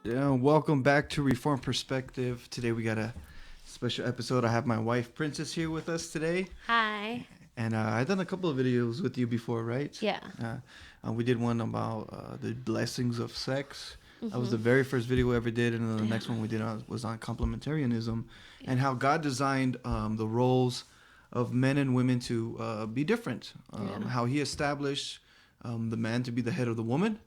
Yeah, welcome back to Reform Perspective. Today we got a special episode. I have my wife Princess here with us today, Hi. and I've done a couple of videos with you before, right? Yeah. We did one about the blessings of sex. That was the Mhm. very first video we ever did, and then the Yeah. next one we did was on complementarianism, Yeah. and how God designed the roles of men and women to be different. Yeah. How He established the man to be the head of the woman,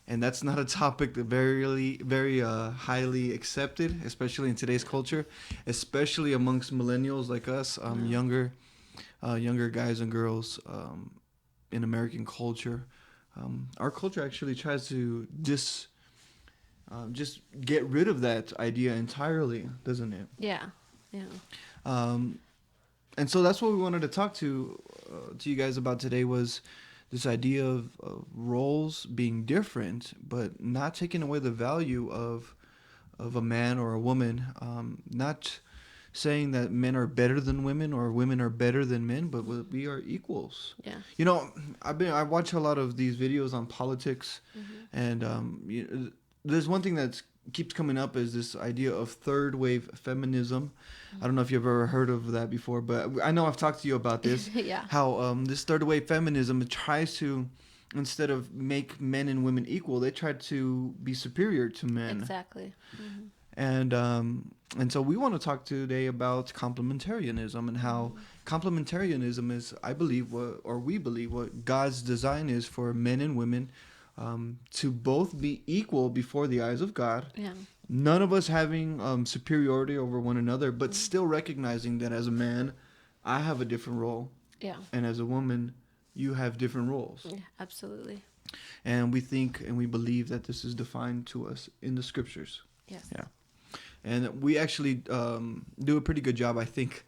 and that's not a topic that very highly accepted, especially in today's culture, especially amongst millennials like us, Yeah. younger guys and girls in American culture. Our culture actually tries to just get rid of that idea entirely, doesn't it? Yeah. Yeah. Um, and so that's what we wanted to talk to you guys about today was this idea of roles being different, but not taking away the value of a man or a woman. Not saying that men are better than women or women are better than men, but we are equals. Yeah. You know, I watch a lot of these videos on politics, Mhm. and there's one thing that keeps coming up is this idea of third wave feminism. I don't know if you've ever heard of that before, but I know I've talked to you about this. Yeah. How this third wave feminism tries to, instead of make men and women equal, they try to be superior to men. Exactly. Mhm. And and so we want to talk today about complementarianism and how Mhm. complementarianism is, I believe, or we believe, what God's design is for men and women to both be equal before the eyes of God. Yeah. None of us having superiority over one another, but Mhm. still recognizing that as a man, I have a different role, Yeah. and as a woman, you have different roles. Yeah. Absolutely. And we think and we believe that this is defined to us in the scriptures. Yes. Yeah. And we actually do a pretty good job, I think,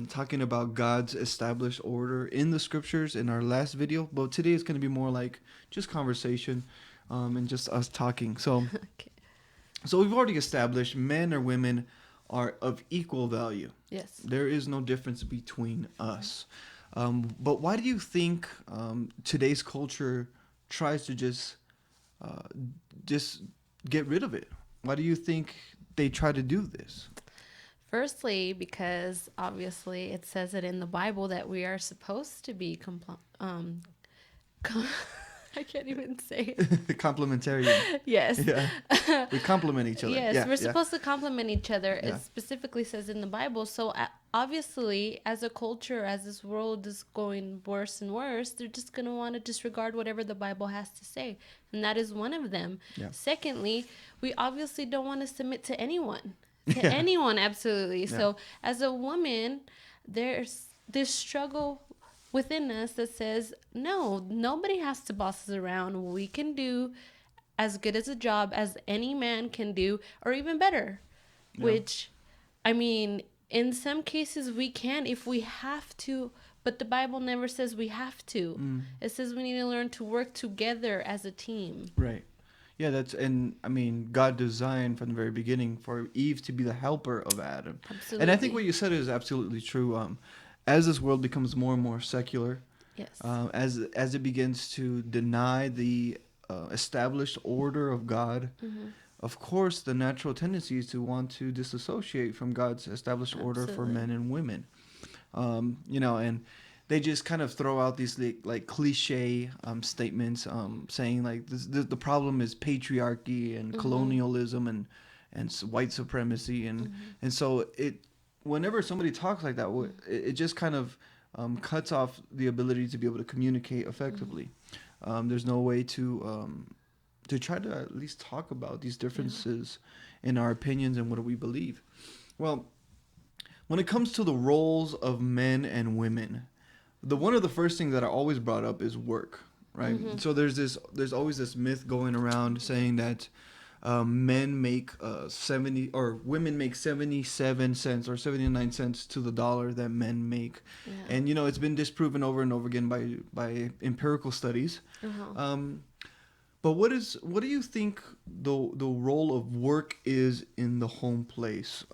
talking about God's established order in the scriptures in our last video. But today is going to be more like just conversation and just us talking. So, Okay. so we've already established men or women are of equal value. Yes. There is no difference between us. But why do you think today's culture tries to uh, just get rid of it? Why do you think they try to do this? Firstly, because obviously it says it in the Bible that we are supposed to be com- I can't even say it. Complementarian. Yes. Yeah. We complement each other. Yes, Yeah, we're yeah, supposed to complement each other. yeah. It specifically says in the Bible. So obviously, as a culture, as this world is going worse and worse, they're just going to want to disregard whatever the Bible has to say. And that is one of them. Yeah. Secondly, we obviously don't want to submit to anyone. To Yeah. anyone, absolutely. Yeah. So as a woman, there's this struggle within us that says, no, nobody has to boss us around. We can do as good as a job as any man can do, or even better. Yeah. Which, I mean, in some cases we can if we have to, but the Bible never says we have to. Mm, It says we need to learn to work together as a team. right. Yeah, and I mean, God designed from the very beginning for Eve to be the helper of Adam. And I think what Absolutely. you said is absolutely true. As this world becomes more and more secular, Yes. as it begins to deny the established order of God, Mm-hmm. of course, the natural tendency is to want to disassociate from God's established order for Absolutely. men and women. And they just kind of throw out these like cliche statements, saying like the problem is patriarchy and Mm-hmm. colonialism and white supremacy, Mm-hmm. and so whenever somebody talks like that, it just kind of cuts off the ability to be able to communicate Mm-hmm. effectively. There's no way to try to at least talk about these Yeah. differences in our opinions and what we believe. Well, when it comes to the roles of men and women, the one of the first things that are always brought up is work, right? Mm-hmm. So there's always this myth going around saying that men make 70 or women make 77 cents or 79 cents to the dollar that men make, Yeah. and it's been disproven over and over again by empirical studies. Uh-huh. Um, but what do you think the role of work is in the home place?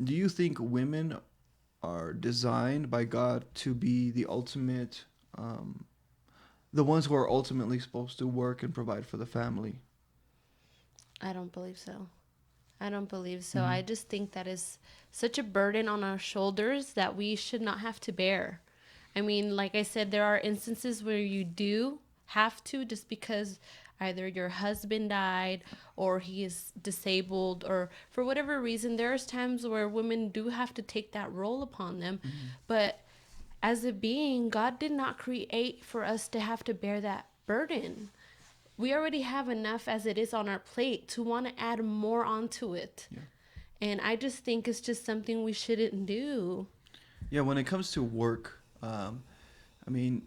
Do you think women are designed by God to be um, the ones who are ultimately supposed to work and provide for the family? I don't believe so. I don't believe so. I just think that is such a burden on our shoulders that we should not have to bear. I mean, like I said, there are instances where you do have to, just because either your husband died or he is disabled, or for whatever reason. There's times where women do have to take that role upon them. But as a being, God did not create for us to have to bear that burden. We already have enough as it is on our plate to want to add more onto it. Yeah. And I just think it's just something we shouldn't do. Yeah, when it comes to work, I mean,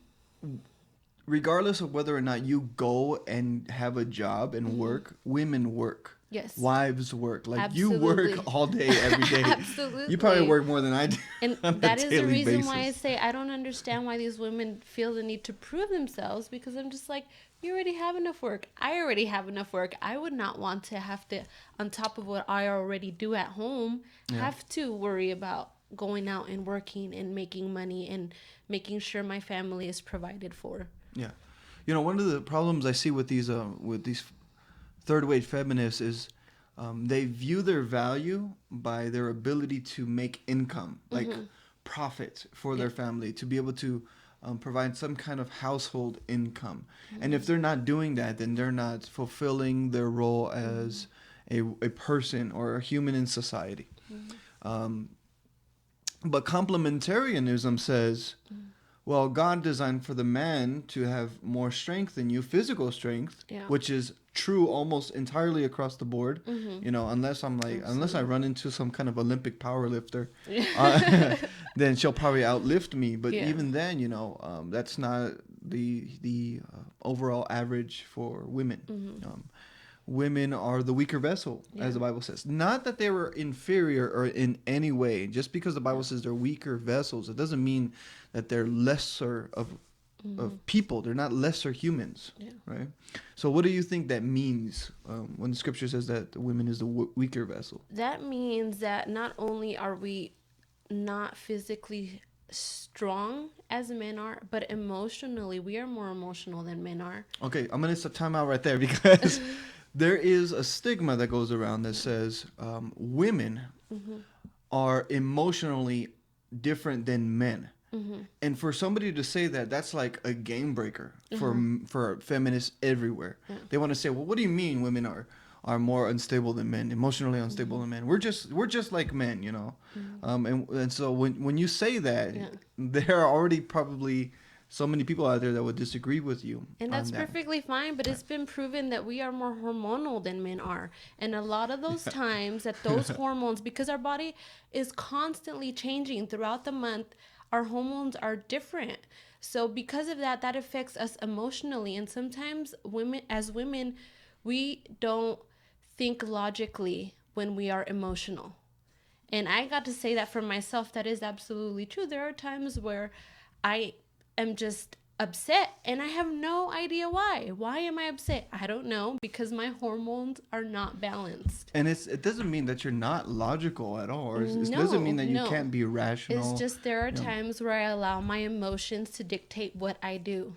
regardless of whether or not you go and have a job and work, women work. Yes. Wives work. Like Absolutely. you work all day, every day. Absolutely. You probably work more than I do. And on that a is the daily reason basis. why I say I don't understand why these women feel the need to prove themselves, because I'm just like, you already have enough work. I already have enough work. I would not want to have to, on top of what I already do at home, have to worry about going out and working and making money and making sure my family is provided for. Yeah, you know, one of the problems I see with these third wave feminists is they view their value by their ability to make income, like profit for their family, to be able to provide some kind of household income. And if they're not doing that, then they're not fulfilling their role as a person or a human in society. But complementarianism says, well, God designed for the man to have more strength than you, physical strength, which is true almost entirely across the board. You know, unless I run into some kind of Olympic power lifter, then she'll probably outlift me. But even then, you know, that's not the overall average for women. Women are the weaker vessel, as the Bible says. Not that they were inferior or in any way. Just because the Bible says they're weaker vessels, it doesn't mean that they're lesser of people. They're not lesser humans, right? So what do you think that means when the scripture says that the women is the weaker vessel? That means that not only are we not physically strong as men are, but emotionally, we are more emotional than men are. Okay, I'm going to time out right there because there is a stigma that goes around that says women are emotionally different than men. And for somebody to say that, that's like a game breaker for feminists everywhere. They want to say, well, what do you mean women are more unstable than men, emotionally unstable than men? We're just like men, you know. And so when you say that, there are already probably so many people out there that would disagree with you. And that's perfectly fine, but it's been proven that we are more hormonal than men are. And a lot of those times that those hormones, because our body is constantly changing throughout the month, our hormones are different. So because of that, that affects us emotionally. And sometimes women, we don't think logically when we are emotional. And I got to say that for myself, that is absolutely true. There are times where I am just upset and I have no idea why. Why am I upset? I don't know, because my hormones are not balanced. And it doesn't mean that you're not logical at all. Or it doesn't mean that you can't be rational. It's just there are times where I allow my emotions to dictate what I do.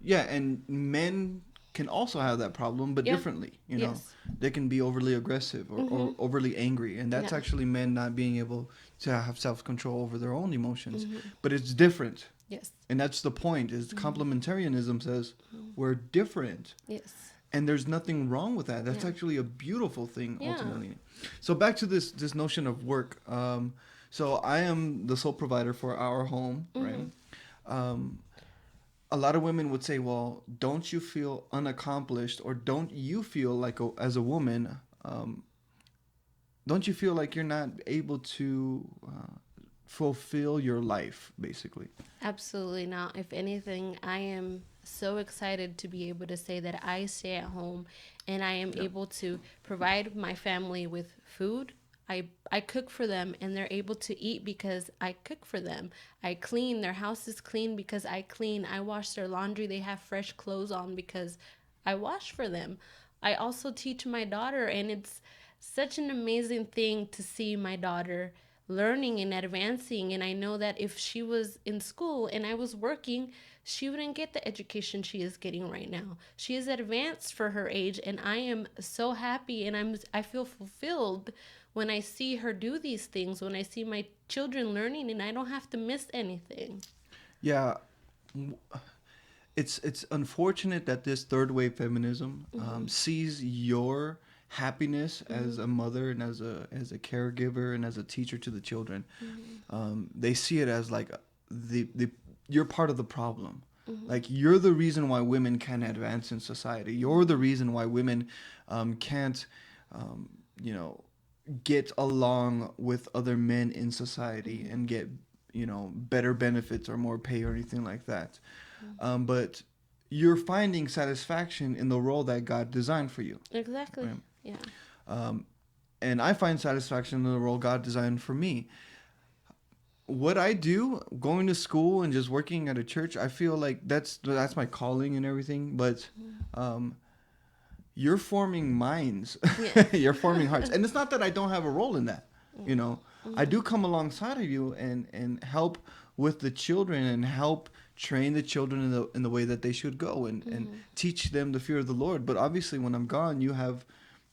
Yeah, and men can also have that problem, but differently. You know, they can be overly aggressive or overly angry, and that's actually men not being able to have self-control over their own emotions. But it's different. Yes. And that's the point, is complementarianism says we're different. Yes. And there's nothing wrong with that. That's actually a beautiful thing, ultimately. So back to this notion of work. So I am the sole provider for our home, right? A lot of women would say, well, don't you feel unaccomplished, or don't you feel like as a woman, don't you feel like you're not able to fulfill your life, basically? Absolutely not. If anything, I am so excited to be able to say that I stay at home and I am able to provide my family with food. I cook for them and they're able to eat because I cook for them. I clean. Their house is clean because I clean. I wash their laundry. They have fresh clothes on because I wash for them. I also teach my daughter, and it's such an amazing thing to see my daughter learning and advancing. And I know that if she was in school and I was working, she wouldn't get the education she is getting right now. She is advanced for her age, and I am so happy, and I feel fulfilled when I see her do these things, when I see my children learning and I don't have to miss anything. Yeah, it's unfortunate that this third wave feminism sees your happiness as a mother and as a caregiver and as a teacher to the children. They see it as like the you're part of the problem. Like, you're the reason why women can't advance in society. You're the reason why women can't, you know, get along with other men in society and get, you know, better benefits or more pay or anything like that. But you're finding satisfaction in the role that God designed for you. Exactly. Right? Yeah. And I find satisfaction in the role God designed for me. What I do, going to school and just working at a church, I feel like that's my calling and everything. But you're forming minds, Yeah. you're forming hearts, and it's not that I don't have a role in that. You know, I do come alongside of you and help with the children and help train the children in the way that they should go and teach them the fear of the Lord. But obviously, when I'm gone, you have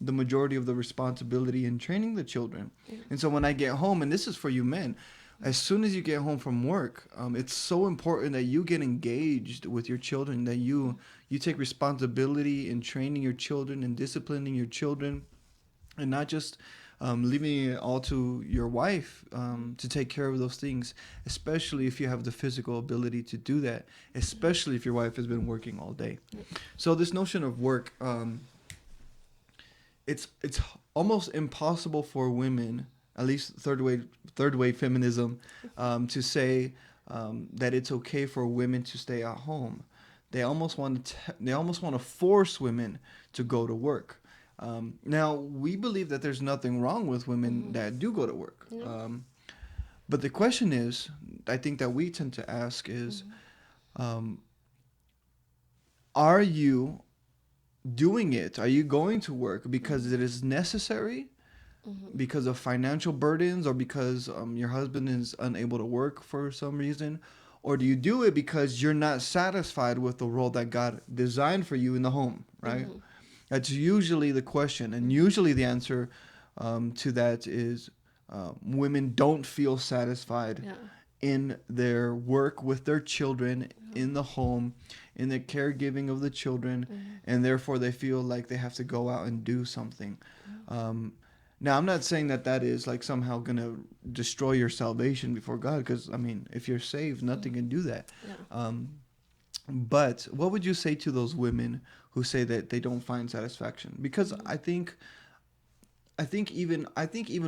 the majority of the responsibility in training the children. And so when I get home, and this is for you men, as soon as you get home from work, it's so important that you get engaged with your children, that you take responsibility in training your children and disciplining your children, and not just leaving it all to your wife to take care of those things, especially if you have the physical ability to do that, especially if your wife has been working all day. So this notion of work, it's almost impossible for women, at least third wave feminism, to say that it's okay for women to stay at home. They almost want to force women to go to work. Now, we believe that there's nothing wrong with women that do go to work. But the question is, I think that we tend to ask is, are you doing it? Are you going to work because it is necessary, because of financial burdens, or because your husband is unable to work for some reason? Or do you do it because you're not satisfied with the role that God designed for you in the home, right? That's usually the question. And usually the answer to that is women don't feel satisfied in their work with their children, in the home, in the caregiving of the children, and therefore they feel like they have to go out and do something. Now, I'm not saying that is like somehow going to destroy your salvation before God, because, I mean, if you're saved, nothing can do that. But what would you say to those women who say that they don't find satisfaction? Because I think even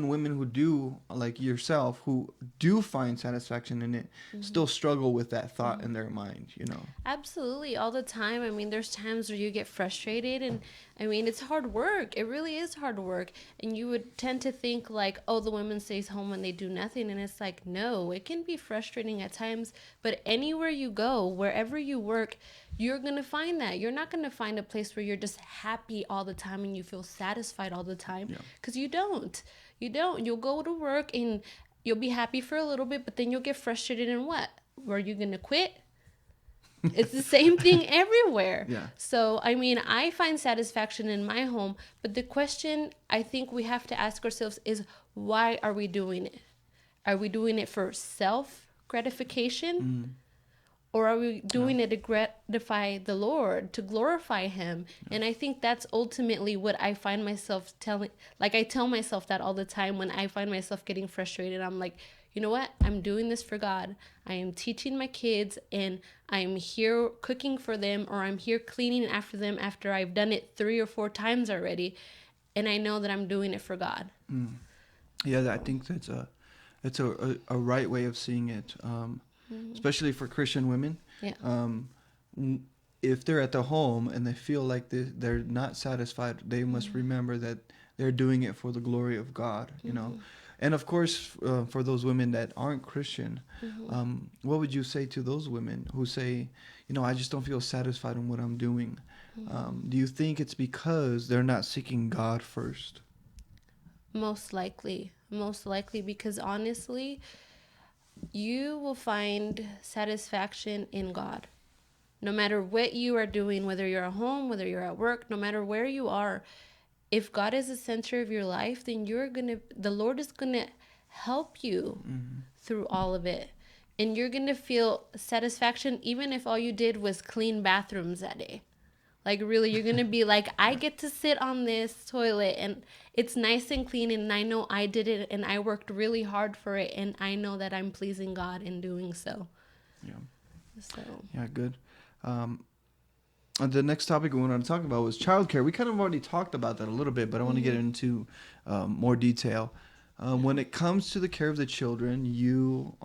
women who do, like yourself, who do find satisfaction in it, still struggle with that thought in their mind, you know. Absolutely, all the time. I mean, there's times where you get frustrated, and I mean, it's hard work. It really is hard work. And you would tend to think like, oh, the women stays home and they do nothing. And it's like, no, it can be frustrating at times. But anywhere you go, wherever you work, you're going to find that. You're not going to find a place where you're just happy all the time and you feel satisfied all the time, because you don't. You don't. You'll go to work and you'll be happy for a little bit, but then you'll get frustrated, and what? Were you going to quit? It's the same thing everywhere. So, I mean, I find satisfaction in my home, but the question I think we have to ask ourselves is, why are we doing it? Are we doing it for self gratification? Or are we doing it to gratify the Lord, to glorify Him? And I think that's ultimately what I find myself telling. Like, I tell myself that all the time when I find myself getting frustrated. I'm like, you know what? I'm doing this for God. I am teaching my kids, and I'm here cooking for them, or I'm here cleaning after them after I've done it 3 or 4 times already. And I know that I'm doing it for God. Yeah, I think that's a right way of seeing it. Especially for Christian women. If they're at the home and they feel like they're not satisfied, they must remember that they're doing it for the glory of God, you know. And of course, for those women that aren't Christian, what would you say to those women who say, you know, I just don't feel satisfied in what I'm doing? Do you think it's because they're not seeking God first? Most likely. most likely, because honestly, you will find satisfaction in God. No matter what you are doing, whether you're at home, whether you're at work, no matter where you are, if God is the center of your life, then the Lord is gonna help you through all of it. And you're gonna feel satisfaction even if all you did was clean bathrooms that day. Like, really, you're gonna be like, I get to sit on this toilet and it's nice and clean, and I know I did it and I worked really hard for it, and I know that I'm pleasing God in doing so. Yeah. So Yeah, good. The next topic we wanted to talk about was childcare. We kind of already talked about that a little bit, but I want to get into more detail. When it comes to the care of the children, you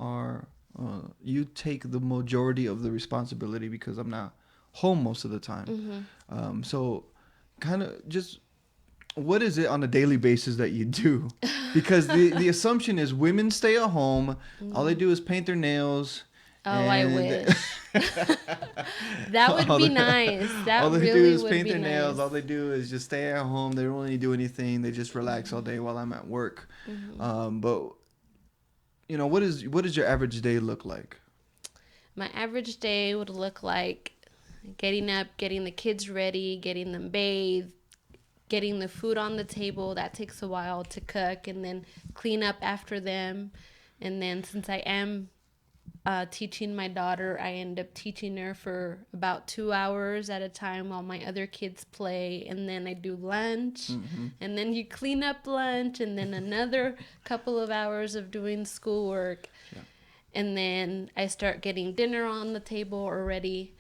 take the majority of the responsibility because I'm not home most of the time. So, kind of just what is it on a daily basis that you do? Because the assumption is women stay at home, all they do is paint their nails. Oh, I wish. That would be nice. That all they do really is would paint be their nails. nice. All they do is just stay at home. They don't really do anything. They just relax all day while I'm at work. But what does your average day look like? My average day would look like getting up, getting the kids ready, getting them bathed, getting the food on the table. That takes a while to cook, and then clean up after them. And then since I am teaching my daughter, I end up teaching her for about 2 hours at a time while my other kids play, and then I do lunch, and then you clean up lunch, and then another couple of hours of doing schoolwork, and then I start getting dinner on the table already.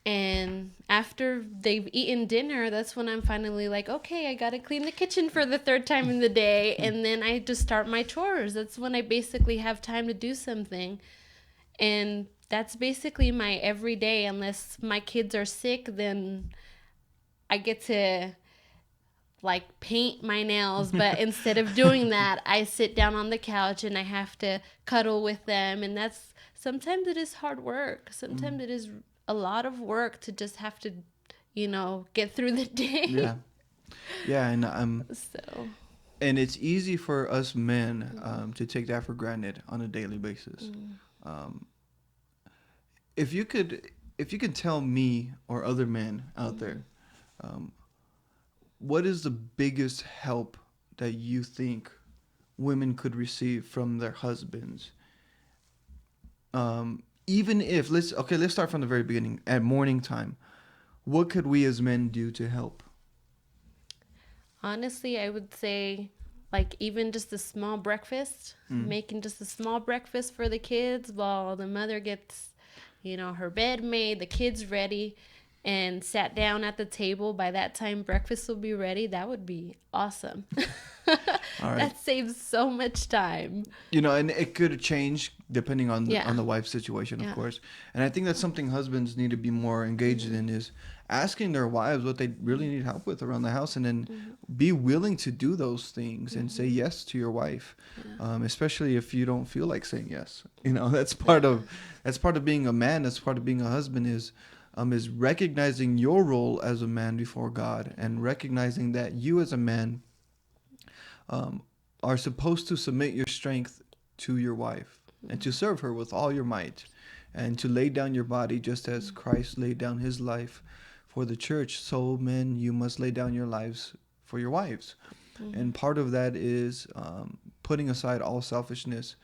And after they've eaten dinner, that's when I'm finally like, okay, I gotta clean the kitchen for the third time in the day, and then I just start my chores. That's when I basically have time to do something. And that's basically my everyday. Unless my kids are sick, then I get to like paint my nails. But instead of doing that, I sit down on the couch and I have to cuddle with them. And sometimes it is hard work. Sometimes it is a lot of work to just have to, get through the day. Yeah, and So. and it's easy for us men to take that for granted on a daily basis. If you could tell me or other men out there, what is the biggest help that you think women could receive from their husbands? Even if let's start from the very beginning. At morning time, what could we as men do to help? Honestly, I would say like even just a small breakfast, making just a small breakfast for the kids while the mother gets, her bed made, the kids ready, and sat down at the table. By that time, breakfast will be ready. That would be awesome. All right. That saves so much time. And it could change depending on the wife's situation, of Yeah. course. And I think that's something husbands need to be more engaged in, is asking their wives what they really need help with around the house, and then be willing to do those things and say yes to your wife, especially if you don't feel like saying yes. That's part of being a man. That's part of being a husband, is recognizing your role as a man before God, and recognizing that you as a man are supposed to submit your strength to your wife and to serve her with all your might, and to lay down your body just as Christ laid down his life for the church. So men, you must lay down your lives for your wives. And part of that is putting aside all selfishness.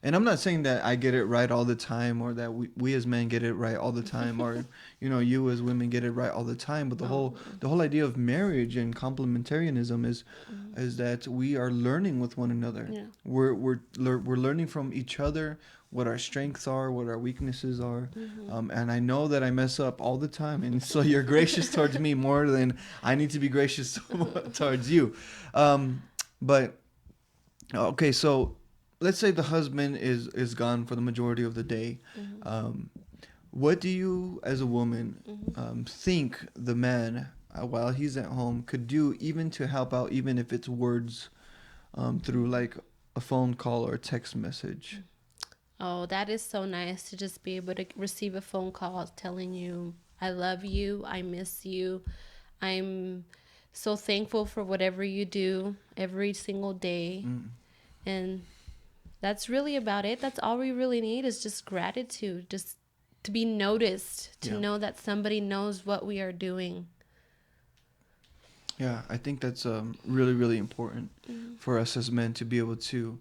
And I'm not saying that I get it right all the time, or that we as men get it right all the time, or you as women get it right all the time. But the whole idea of marriage and complementarianism is that we are learning with one another. Yeah. We're learning from each other what our strengths are, what our weaknesses are. And I know that I mess up all the time, and so you're gracious towards me more than I need to be gracious towards you. But okay, so let's say the husband is gone for the majority of the day. What do you, as a woman, think the man, while he's at home, could do even to help out, even if it's words, through like a phone call or a text message? Oh, that is so nice to just be able to receive a phone call telling you, I love you, I miss you, I'm so thankful for whatever you do every single day. And that's really about it. That's all we really need is just gratitude, just to be noticed, to know that somebody knows what we are doing. Yeah, I think that's really, really important for us as men to be able to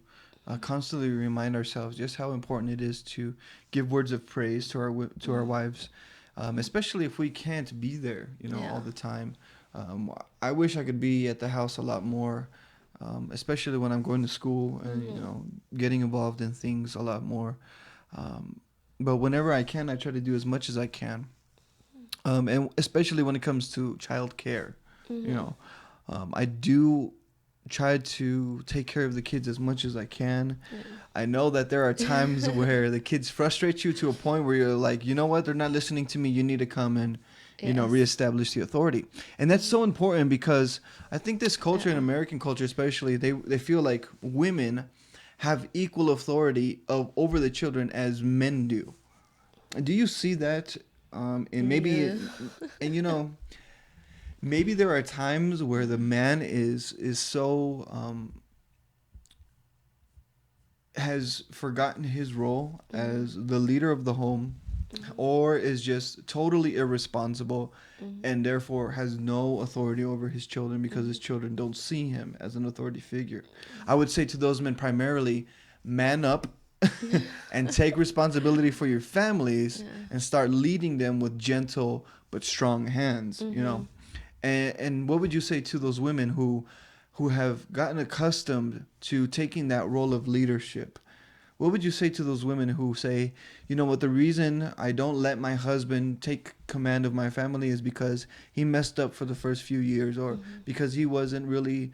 constantly remind ourselves just how important it is to give words of praise to our wives, especially if we can't be there, all the time. I wish I could be at the house a lot more, especially when I'm going to school and getting involved in things a lot more. But whenever I can, I try to do as much as I can, and especially when it comes to childcare. I do try to take care of the kids as much as I can. I know that there are times where the kids frustrate you to a point where you're like, you know what, they're not listening to me. You need to come and, reestablish the authority. And that's so important because I think this culture, in American culture especially, they feel like women have equal authority over the children as men do. Do you see that? And maybe, and maybe there are times where the man is so has forgotten his role as the leader of the home, or is just totally irresponsible, and therefore has no authority over his children because his children don't see him as an authority figure. I would say to those men primarily, man up and take responsibility for your families and start leading them with gentle but strong hands, And what would you say to those women who have gotten accustomed to taking that role of leadership? What would you say to those women who say, you know what, the reason I don't let my husband take command of my family is because he messed up for the first few years, or because he wasn't really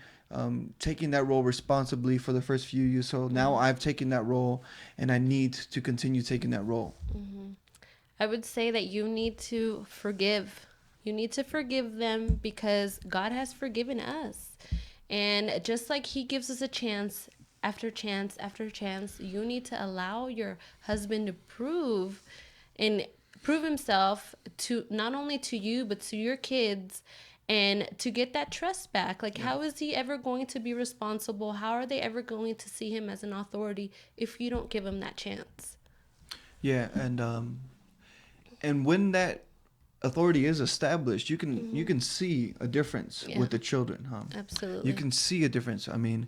taking that role responsibly for the first few years. So now I've taken that role and I need to continue taking that role. I would say that you need to forgive. You need to forgive them because God has forgiven us. And just like he gives us a chance after chance after chance, you need to allow your husband to prove himself to not only to you, but to your kids, and to get that trust back. Like, how is he ever going to be responsible? How are they ever going to see him as an authority if you don't give him that chance? Yeah, and when that authority is established, you can see a difference with the children, huh? Absolutely. You can see a difference. I mean,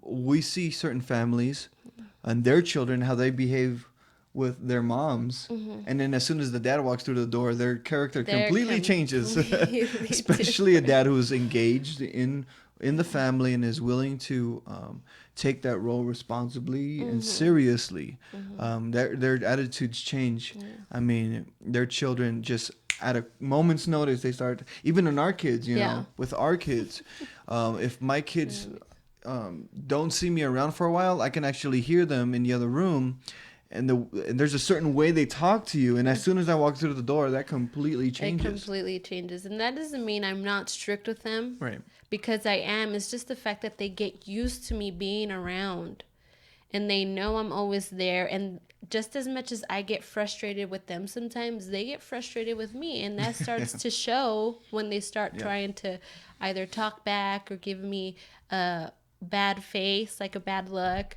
we see certain families and their children, how they behave with their moms, and then as soon as the dad walks through the door, their character completely changes. Especially a dad who's engaged in the family and is willing to take that role responsibly and seriously. Their attitudes change. I mean, their children just at a moment's notice, they start, even in our kids, with our kids, if my kids don't see me around for a while, I can actually hear them in the other room, and there's a certain way they talk to you, and as soon as I walk through the door, that completely changes. It completely changes. And that doesn't mean I'm not strict with them. Right. Because I am. It's just the fact that they get used to me being around. And they know I'm always there. And just as much as I get frustrated with them, sometimes they get frustrated with me. And that starts to show when they start trying to either talk back or give me a bad face, like a bad look.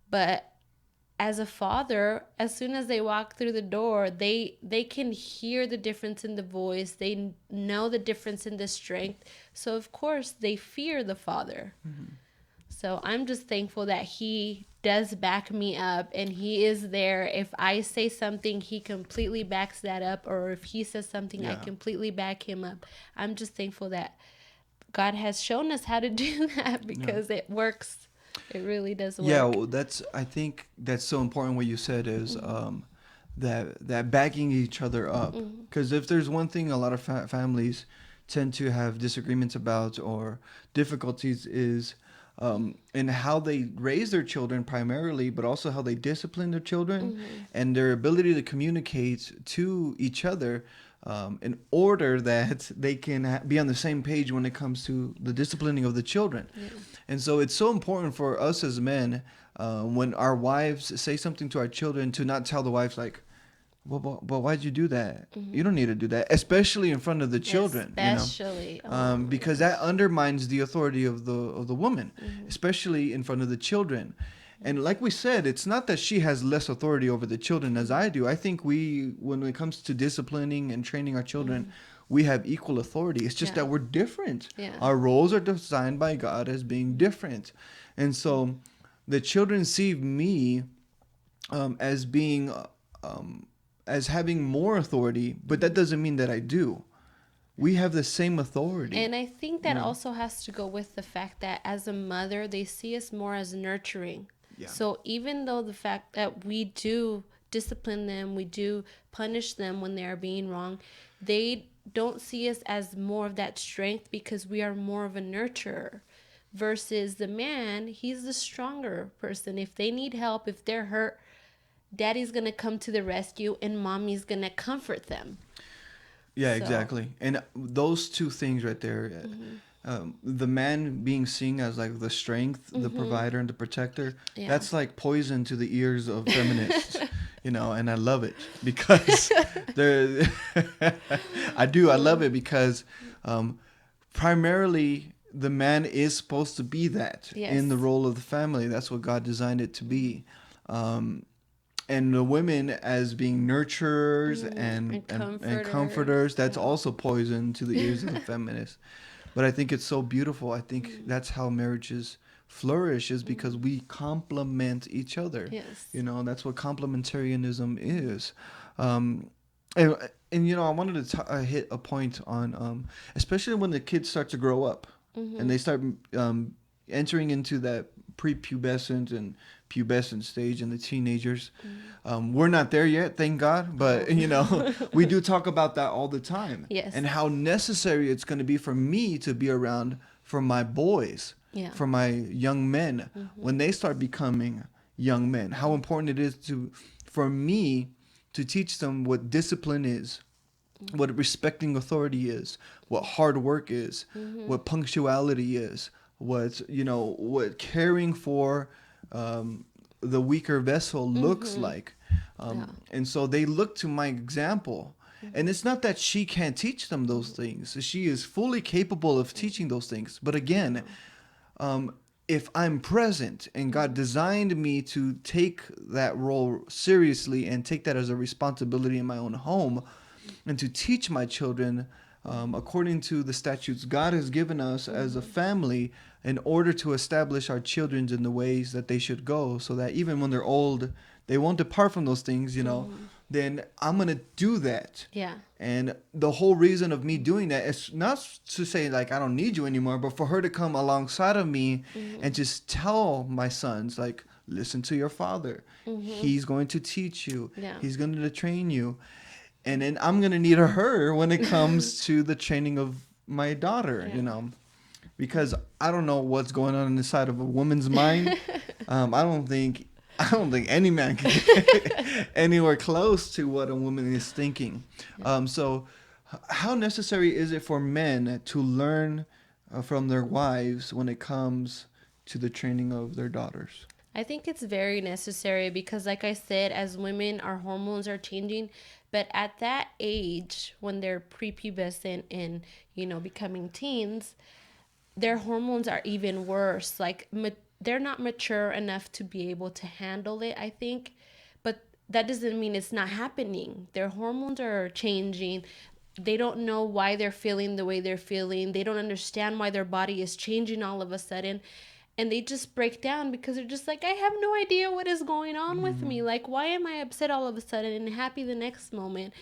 But as a father, as soon as they walk through the door, they can hear the difference in the voice. They know the difference in the strength. So, of course, they fear the father. So I'm just thankful that he does back me up, and he is there. If I say something, he completely backs that up. Or if he says something, I completely back him up. I'm just thankful that God has shown us how to do that because it works. It really does work. Yeah, well, I think that's so important what you said is that backing each other up. Because if there's one thing a lot of families tend to have disagreements about or difficulties is in how they raise their children primarily, but also how they discipline their children and their ability to communicate to each other in order that they can be on the same page when it comes to the disciplining of the children. And so it's so important for us as men, when our wives say something to our children, to not tell the wives like, well, but why'd you do that? You don't need to do that, especially in front of the children. Especially, oh, Because gosh. that undermines the authority of the woman, especially in front of the children. And like we said, it's not that she has less authority over the children as I do. I think when it comes to disciplining and training our children, we have equal authority. It's just Yeah. that we're different. Yeah. Our roles are designed by God as being different. And so the children see me as being, as having more authority, but that doesn't mean that I do. We have the same authority. And I think that also has to go with the fact that as a mother, they see us more as nurturing. Yeah. So even though the fact that we do discipline them, we do punish them when they are being wrong, they don't see us as more of that strength because we are more of a nurturer. Versus the man, he's the stronger person. If they need help, if they're hurt, daddy's going to come to the rescue and mommy's going to comfort them. Yeah, So- exactly. And those two things right there, the man being seen as like the strength, the provider, and the protector, Yeah. that's like poison to the ears of feminists, and I love it because they're, I love it because primarily the man is supposed to be that in the Yes. role of the family. That's what God designed it to be. And the women as being nurturers and comforters, that's also poison to the ears of the feminists. But I think it's so beautiful. I think that's how marriages flourish, is because we complement each other. Yes. That's what complementarianism is. And I wanted to hit a point on, especially when the kids start to grow up and they start entering into that prepubescent and pubescent stage, and the teenagers. We're not there yet, thank God, but we do talk about that all the time. Yes. And how necessary it's going to be for me to be around for my boys, Yeah. for my young men when they start becoming young men. How important it is for me to teach them what discipline is, what respecting authority is, what hard work is, what punctuality is, what caring for the weaker vessel looks like. And so they look to my example. And it's not that she can't teach them those things. She is fully capable of teaching those things. But again, if I'm present and God designed me to take that role seriously and take that as a responsibility in my own home, and to teach my children according to the statutes God has given us as a family, in order to establish our children in the ways that they should go, so that even when they're old, they won't depart from those things, then I'm going to do that. Yeah. And the whole reason of me doing that is not to say like I don't need you anymore, but for her to come alongside of me and just tell my sons, like, listen to your father. He's going to teach you. Yeah. He's going to train you. And then I'm going to need her when it comes to the training of my daughter, because I don't know what's going on inside of a woman's mind. I don't think any man can get anywhere close to what a woman is thinking. So how necessary is it for men to learn from their wives when it comes to the training of their daughters? I think it's very necessary because, like I said, as women, our hormones are changing. But at that age, when they're prepubescent and, becoming teens, their hormones are even worse. Like, they're not mature enough to be able to handle it, I think. But that doesn't mean it's not happening. Their hormones are changing. They don't know why they're feeling the way they're feeling. They don't understand why their body is changing all of a sudden. And they just break down because they're just like, I have no idea what is going on with me. Like, why am I upset all of a sudden and happy the next moment?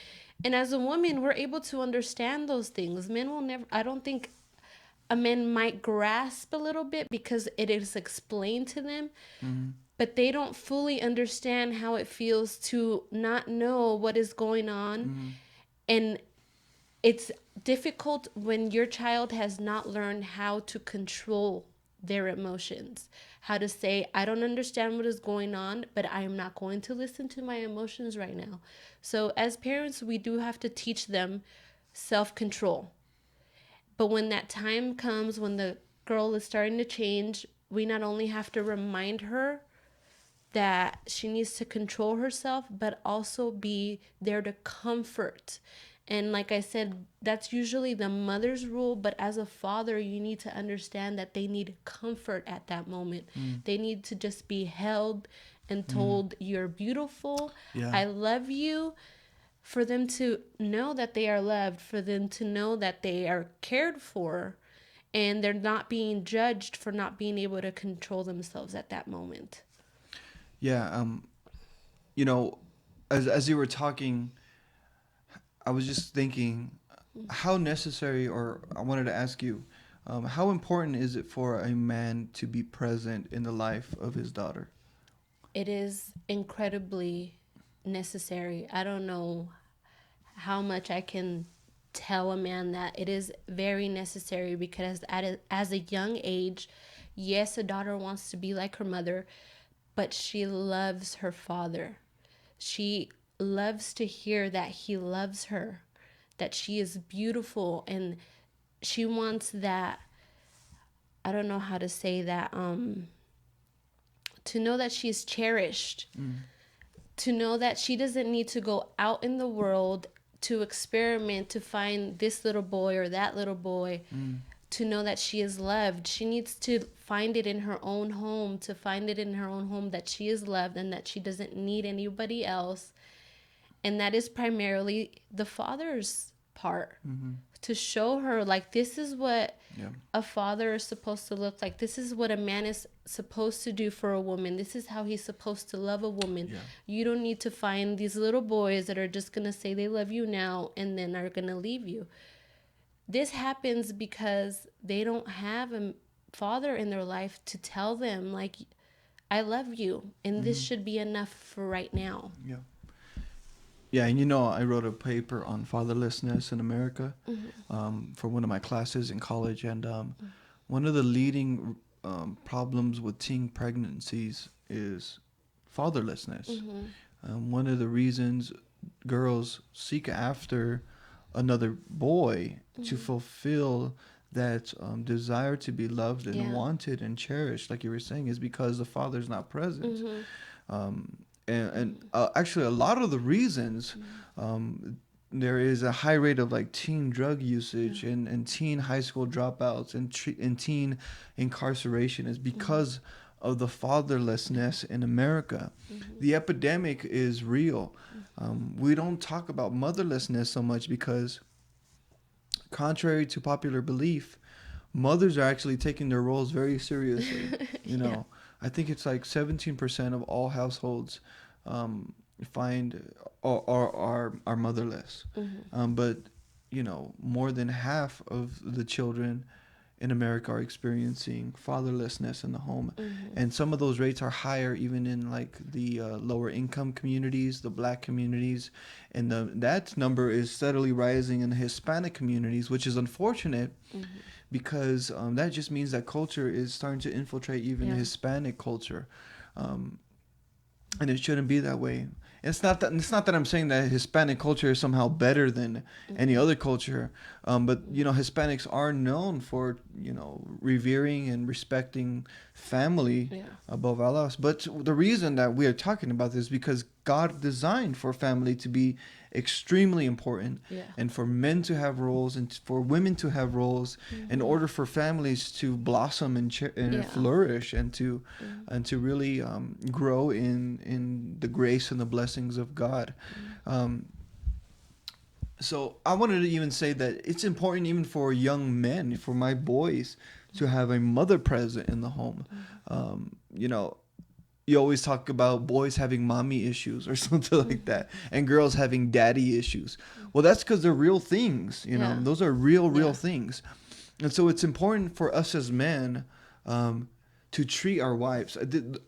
And as a woman, we're able to understand those things. Men will never, I don't think a man might grasp a little bit because it is explained to them, but they don't fully understand how it feels to not know what is going on. And it's difficult when your child has not learned how to control their emotions, how to say, I don't understand what is going on, but I am not going to listen to my emotions right now. So as parents, we do have to teach them self-control. But when that time comes, when the girl is starting to change, we not only have to remind her that she needs to control herself, but also be there to comfort. And like I said, that's usually the mother's role, but as a father, you need to understand that they need comfort at that moment. They need to just be held and told, "You're beautiful. Yeah. I love you." For them to know that they are loved, for them to know that they are cared for, and they're not being judged for not being able to control themselves at that moment. Yeah. You know, as you were talking, I was just thinking how necessary, or I wanted to ask you, how important is it for a man to be present in the life of his daughter? It is incredibly necessary. I don't know how much I can tell a man that it is very necessary, because as a young age, yes, a daughter wants to be like her mother, but she loves her father. She loves to hear that he loves her, that she is beautiful, and she wants that. I don't know how to say that. To know that she's cherished, to know that she doesn't need to go out in the world to experiment to find this little boy or that little boy. To know that she is loved. She needs to find it in her own home, to find it in her own home that she is loved and that she doesn't need anybody else. And that is primarily the father's part, to show her, like, this is what Yeah. a father is supposed to look like. This is what a man is supposed to do for a woman. This is how he's supposed to love a woman. Yeah. You don't need to find these little boys that are just going to say they love you now and then are going to leave you. This happens because they don't have a father in their life to tell them, like, I love you, and this should be enough for right now. Yeah. Yeah, and you know, I wrote a paper on fatherlessness in America for one of my classes in college, and one of the leading problems with teen pregnancies is fatherlessness. One of the reasons girls seek after another boy to fulfill that desire to be loved and Yeah. wanted and cherished, like you were saying, is because the father's not present. And actually, a lot of the reasons there is a high rate of like teen drug usage and teen high school dropouts and teen incarceration is because of the fatherlessness in America. The epidemic is real. We don't talk about motherlessness so much because, contrary to popular belief, mothers are actually taking their roles very seriously. You know, I think it's like 17% of all households find are motherless. But you know, more than half of the children in America are experiencing fatherlessness in the home, and some of those rates are higher even in like the lower income communities, the Black communities, and that number is steadily rising in the Hispanic communities, which is unfortunate. Because that just means that culture is starting to infiltrate even Hispanic culture, and it shouldn't be that way. It's not that I'm saying that Hispanic culture is somehow better than any other culture, but you know, Hispanics are known for, you know, revering and respecting family above all else. But the reason that we are talking about this is because God designed for family to be extremely important, and for men to have roles and for women to have roles, in order for families to blossom and flourish and to really grow in the grace and the blessings of God. So I wanted to even say that it's important even for young men, for my boys, to have a mother present in the home. You know, you always talk about boys having mommy issues or something like that, and girls having daddy issues. Well, that's because they're real things. You know, those are real things. And so it's important for us as men to treat our wives.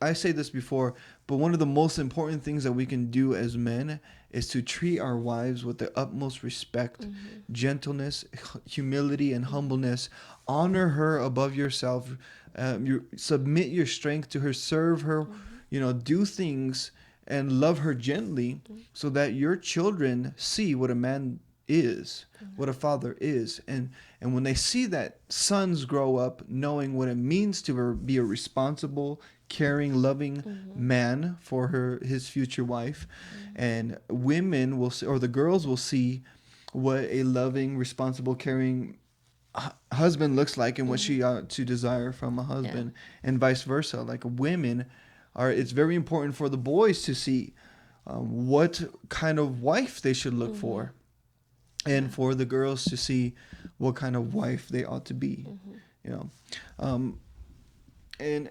I say this before, but one of the most important things that we can do as men is to treat our wives with the utmost respect, gentleness, humility, and humbleness. Honor her above yourself. Submit your strength to her. Serve her. You know, do things and love her gently, so that your children see what a man is, what a father is, and when they see that, sons grow up knowing what it means to be a responsible, caring, loving man for his future wife, and women will see, or the girls will see what a loving, responsible, caring husband looks like and what she ought to desire from a husband, and vice versa. Like women are, it's very important for the boys to see what kind of wife they should look for, and for the girls to see what kind of wife they ought to be. You know, and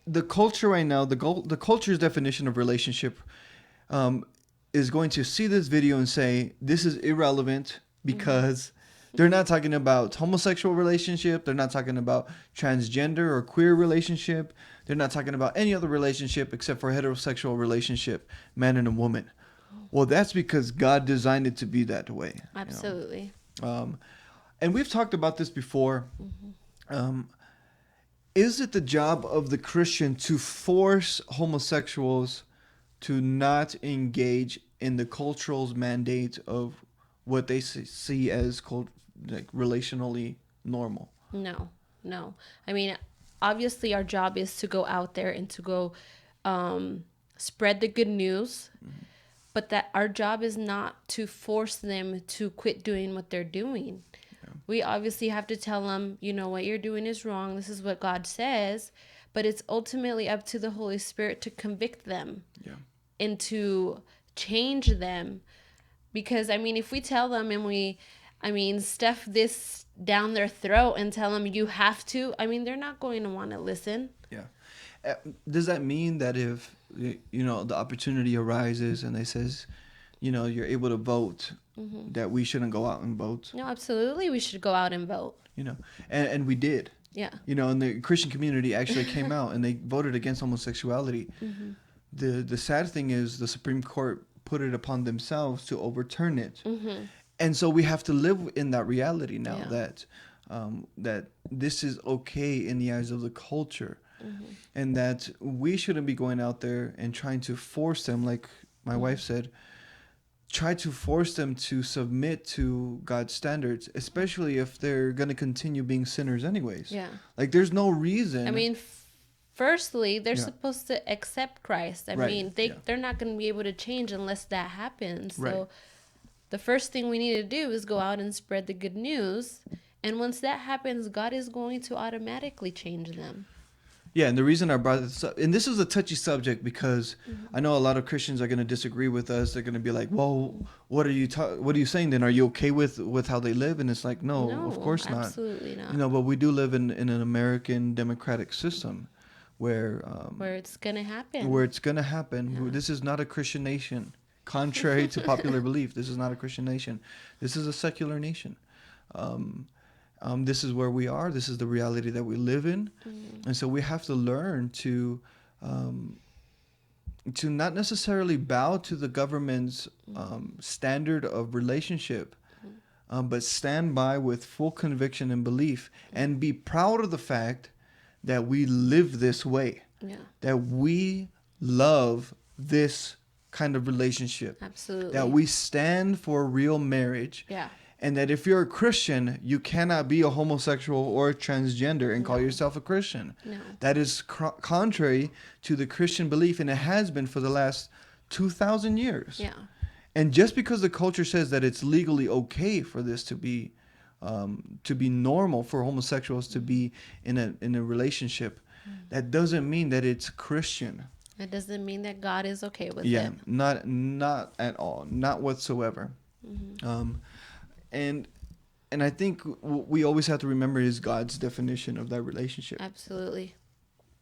the culture right now, the culture's definition of relationship is going to see this video and say this is irrelevant because they're not talking about homosexual relationship, they're not talking about transgender or queer relationship, they're not talking about any other relationship except for heterosexual relationship, man and a woman. Well, that's because God designed it to be that way. Absolutely. You know? And we've talked about this before. Is it the job of the Christian to force homosexuals to not engage in the cultural mandate of what they see as like relationally normal? No. I mean, obviously our job is to go out there and to go spread the good news, but that our job is not to force them to quit doing what they're doing. We obviously have to tell them, you know, what you're doing is wrong. This is what God says. But it's ultimately up to the Holy Spirit to convict them and to change them. Because, I mean, if we tell them and stuff this down their throat and tell them you have to, I mean, they're not going to want to listen. Yeah. Does that mean that if, you know, the opportunity arises and they says, you know, you're able to vote, that we shouldn't go out and vote? No, absolutely. We should go out and vote. You know, and we did. Yeah. You know, and the Christian community actually came out and they voted against homosexuality. The sad thing is the Supreme Court put it upon themselves to overturn it. And so we have to live in that reality now that that this is okay in the eyes of the culture. And that we shouldn't be going out there and trying to force them, like my wife said, try to force them to submit to God's standards, especially if they're going to continue being sinners anyways. Yeah. Like there's no reason. I mean, firstly, they're supposed to accept Christ. I mean, they're not going to be able to change unless that happens. So the first thing we need to do is go out and spread the good news. And once that happens, God is going to automatically change them. Yeah, and the reason I brought this up, and this is a touchy subject because I know a lot of Christians are going to disagree with us. They're going to be like, "Well, what are you saying then? Are you okay with how they live?" And it's like, no, of course not. Absolutely not. You know, but we do live in an American democratic system where it's going to happen. Yeah. This is not a Christian nation. Contrary to popular belief, this is not a Christian nation. This is a secular nation. This is where we are. This is the reality that we live in. And so we have to learn to not necessarily bow to the government's standard of relationship, but stand by with full conviction and belief and be proud of the fact that we live this way, that we love this kind of relationship, Absolutely. that we stand for real marriage. Yeah. And that if you're a Christian, you cannot be a homosexual or a transgender and call yourself a Christian. No. That is contrary to the Christian belief, and it has been for the last 2,000 years. Yeah. And just because the culture says that it's legally okay for this to be normal for homosexuals to be in a relationship, that doesn't mean that it's Christian. It doesn't mean that God is okay with it. Yeah, not at all, not whatsoever. And I think we always have to remember is God's definition of that relationship. Absolutely.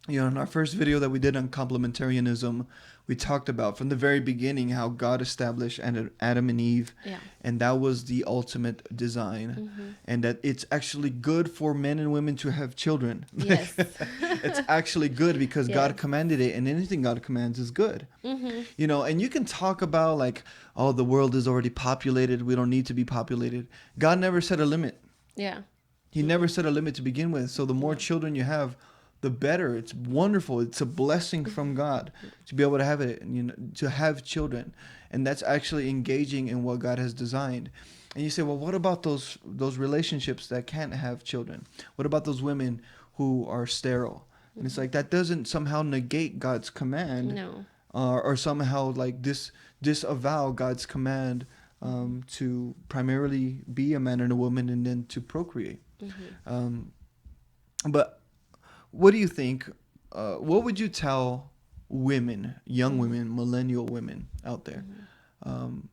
You know, in our first video that we did on complementarianism, we talked about from the very beginning how God established Adam and Eve, and that was the ultimate design, and that it's actually good for men and women to have children. Yes. It's actually good because God commanded it, and anything God commands is good. You know, and you can talk about like, oh, the world is already populated, we don't need to be populated. God never set a limit. Yeah. He never set a limit to begin with. So the more children you have, the better. It's wonderful. It's a blessing from God to be able to have it, and you know, to have children, and that's actually engaging in what God has designed. And you say, well, what about those relationships that can't have children? What about those women who are sterile? And it's like that doesn't somehow negate God's command, No. or somehow like disavow God's command to primarily be a man and a woman and then to procreate. Um, but what do you think? What would you tell women, young women, millennial women out there? Um,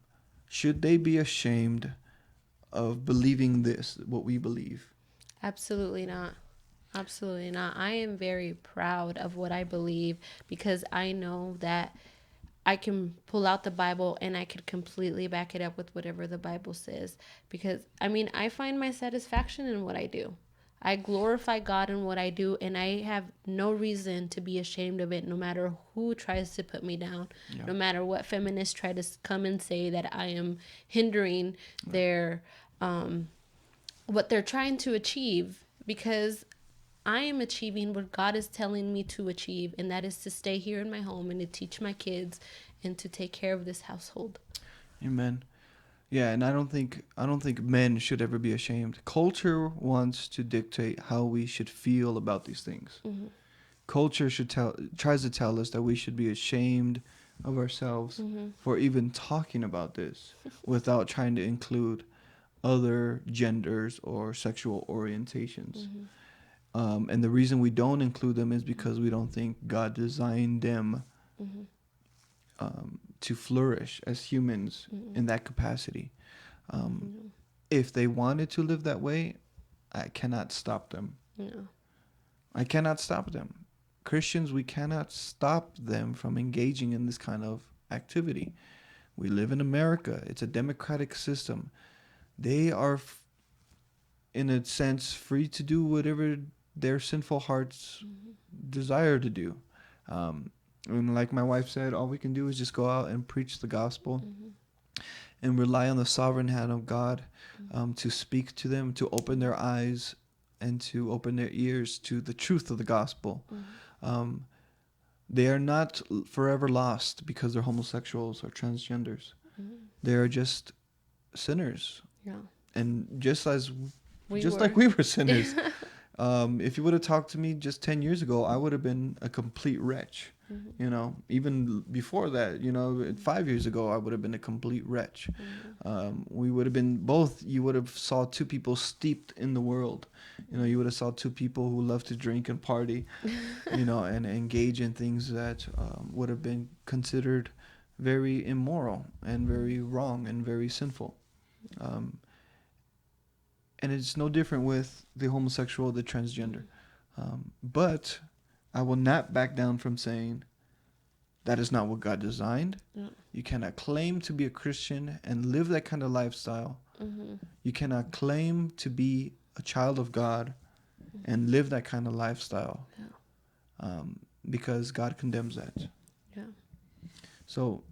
should they be ashamed of believing this, what we believe? Absolutely not. Absolutely not. I am very proud of what I believe because I know that I can pull out the Bible and I could completely back it up with whatever the Bible says. Because, I mean, I find my satisfaction in what I do. I glorify God in what I do, and I have no reason to be ashamed of it, no matter who tries to put me down, no matter what feminists try to come and say that I am hindering their what they're trying to achieve, because I am achieving what God is telling me to achieve, and that is to stay here in my home and to teach my kids and to take care of this household. Amen. Yeah, and I don't think men should ever be ashamed. Culture wants to dictate how we should feel about these things. Culture tries to tell us that we should be ashamed of ourselves for even talking about this without trying to include other genders or sexual orientations. And the reason we don't include them is because we don't think God designed them to flourish as humans in that capacity. If they wanted to live that way, I cannot stop them. No. I cannot stop them. Christians, we cannot stop them from engaging in this kind of activity. We live in America. It's a democratic system. They are, in a sense, free to do whatever their sinful hearts desire to do. And like my wife said, all we can do is just go out and preach the gospel and rely on the sovereign hand of God to speak to them, to open their eyes and to open their ears to the truth of the gospel. They are not forever lost because they're homosexuals or transgenders. They are just sinners. Yeah. And just like were. we were sinners. If you would have talked to me just 10 years ago, I would have been a complete wretch. Even before that, 5 years ago, I would have been a complete wretch. We would have been both. You would have saw two people steeped in the world. You would have saw two people who love to drink and party, and engage in things that would have been considered very immoral and very wrong and very sinful. And it's no different with the homosexual, the transgender. But I will not back down from saying that is not what God designed. Yeah. You cannot claim to be a Christian and live that kind of lifestyle. You cannot claim to be a child of God and live that kind of lifestyle. Because God condemns that. Yeah. So,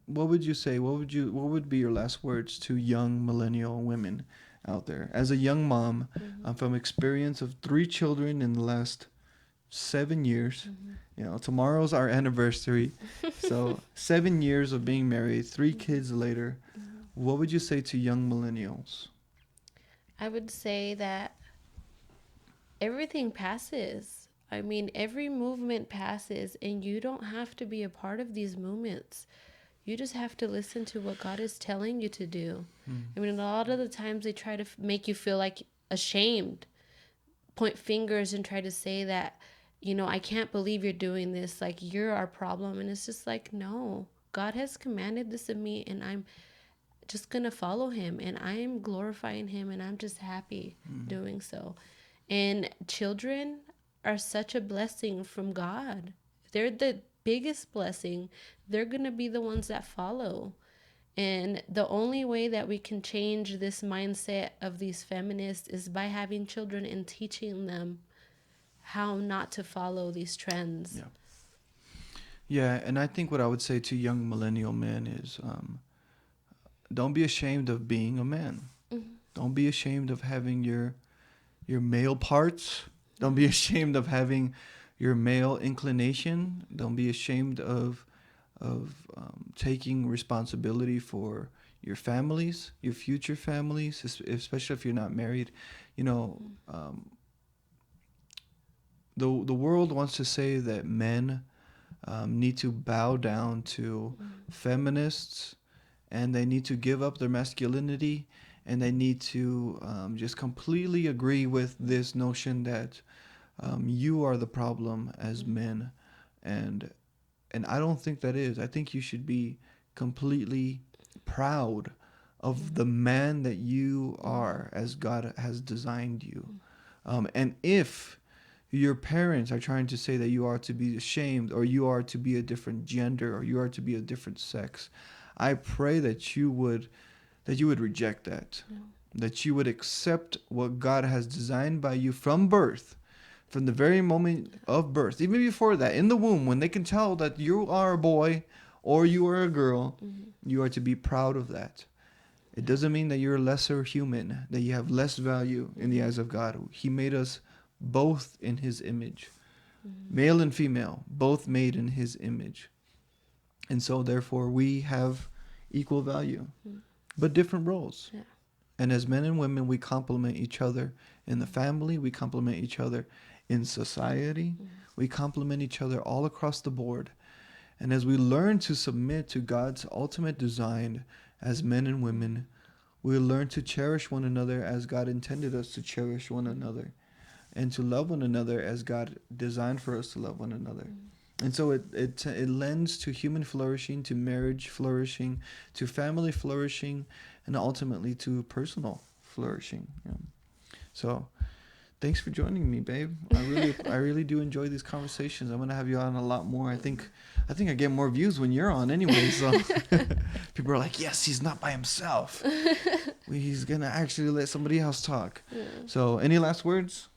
what would you say? What would be your last words to young millennial women out there? As a young mom, from experience of 3 children in the last 7 years, tomorrow's our anniversary. So 7 years of being married, 3 kids later, what would you say to young millennials? I would say that everything passes. I mean, every movement passes, and you don't have to be a part of these movements. You just have to listen to what God is telling you to do. I mean, a lot of the times they try to make you feel like ashamed, point fingers and try to say that, I can't believe you're doing this. Like, you're our problem. And it's just like, no, God has commanded this of me, and I'm just going to follow him, and I'm glorifying him, and I'm just happy doing so. And children are such a blessing from God. They're the biggest blessing. They're going to be the ones that follow. And the only way that we can change this mindset of these feminists is by having children and teaching them how not to follow these trends. Yeah, and I think what I would say to young millennial men is don't be ashamed of being a man. Don't be ashamed of having your male parts. Don't be ashamed of having your male inclination. Don't be ashamed of taking responsibility for your families, your future families, especially if you're not married. the world wants to say that men need to bow down to feminists, and they need to give up their masculinity, and they need to just completely agree with this notion that you are the problem as men, and I don't think that is. I think you should be completely proud of the man that you are as God has designed you. And if your parents are trying to say that you are to be ashamed, or you are to be a different gender, or you are to be a different sex, I pray that you would reject that. No. That you would accept what God has designed by you from birth, from the very moment of birth, even before that, in the womb, when they can tell that you are a boy or you are a girl, you are to be proud of that. It doesn't mean that you're a lesser human, that you have less value in the eyes of God. He made us both in his image, male and female, both made in his image. And so therefore we have equal value, but different roles. Yeah. And as men and women, we complement each other in the family, we complement each other in society, we complement each other all across the board. And as we learn to submit to God's ultimate design as men and women, we learn to cherish one another as God intended us to cherish one another, and to love one another as God designed for us to love one another. And so it lends to human flourishing, to marriage flourishing, to family flourishing, and ultimately to personal flourishing. Yeah. So thanks for joining me, babe. I really do enjoy these conversations. I'm gonna have you on a lot more. I think I get more views when you're on anyway. So people are like, yes, he's not by himself. He's gonna actually let somebody else talk. Yeah. So any last words?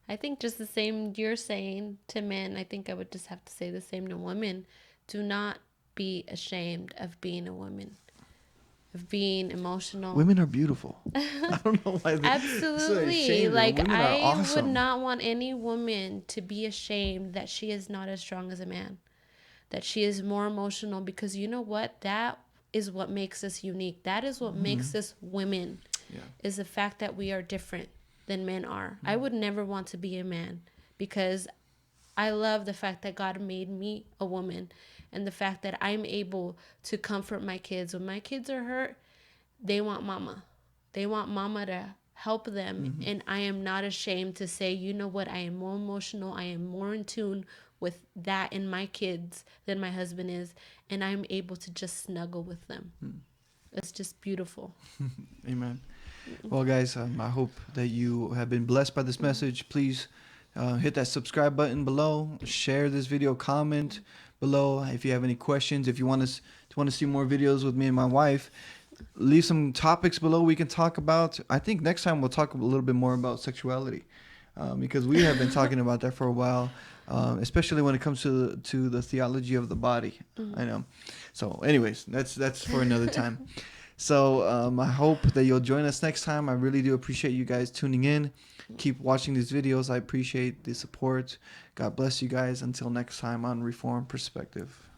I think just the same you're saying to men, I think I would just have to say the same to women. Do not be ashamed of being a woman, of being emotional. Women are beautiful. I don't know why they're so Absolutely. ashamed. Like, Women are I awesome. would not want any woman to be ashamed that she is not as strong as a man, that she is more emotional, because you know what? That is what makes us unique. That is what makes us women, is the fact that we are different than men are. I would never want to be a man, because I love the fact that God made me a woman, and the fact that I'm able to comfort my kids. When my kids are hurt, they want mama. They want mama to help them. And I am not ashamed to say, you know what? I am more emotional. I am more in tune with that in my kids than my husband is. And I'm able to just snuggle with them. It's just beautiful. Amen. Well, guys, I hope that you have been blessed by this message. Please hit that subscribe button below. Share this video. Comment below if you have any questions. If you want to see more videos with me and my wife, leave some topics below we can talk about. I think next time we'll talk a little bit more about sexuality, because we have been talking about that for a while, especially when it comes to the theology of the body. I know. So anyways, that's for another time. So I hope that you'll join us next time. I really do appreciate you guys tuning in. Keep watching these videos. I appreciate the support. God bless you guys. Until next time on Reform Perspective.